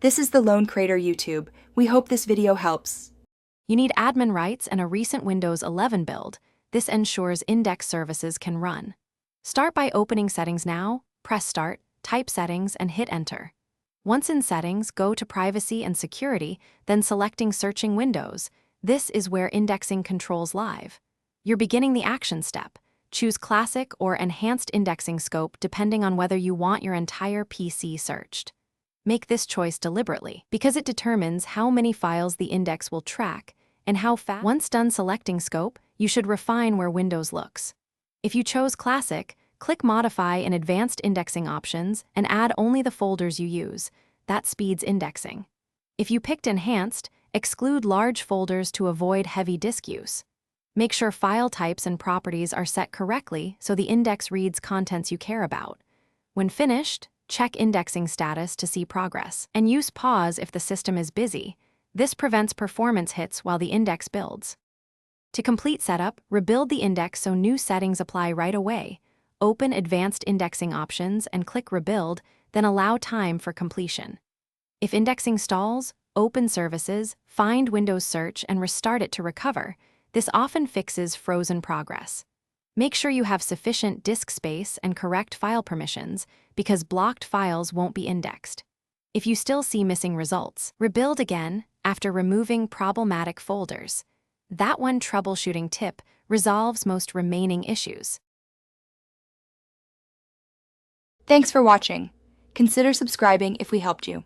This is the Lone Crater YouTube. We hope this video helps. You need admin rights and a recent Windows 11 build. This ensures index services can run. Start by opening Settings now, press Start, type Settings, and hit Enter. Once in Settings, go to Privacy and Security, then selecting Searching Windows. This is where indexing controls live. You're beginning the action step. Choose Classic or Enhanced Indexing Scope depending on whether you want your entire PC searched. Make this choice deliberately, because it determines how many files the index will track and how fast. Once done selecting scope, you should refine where Windows looks. If you chose Classic, click Modify in Advanced Indexing Options and add only the folders you use. That speeds indexing. If you picked Enhanced, exclude large folders to avoid heavy disk use. Make sure file types and properties are set correctly so the index reads contents you care about. When finished, check indexing status to see progress, and use pause if the system is busy. This prevents performance hits while the index builds. To complete setup, rebuild the index so new settings apply right away. Open Advanced Indexing Options and click Rebuild, then allow time for completion. If indexing stalls, open Services, find Windows Search, and restart it to recover. This often fixes frozen progress. Make sure you have sufficient disk space and correct file permissions, because blocked files won't be indexed. If you still see missing results, rebuild again after removing problematic folders. That one troubleshooting tip resolves most remaining issues. Thanks for watching. Consider subscribing if we helped you.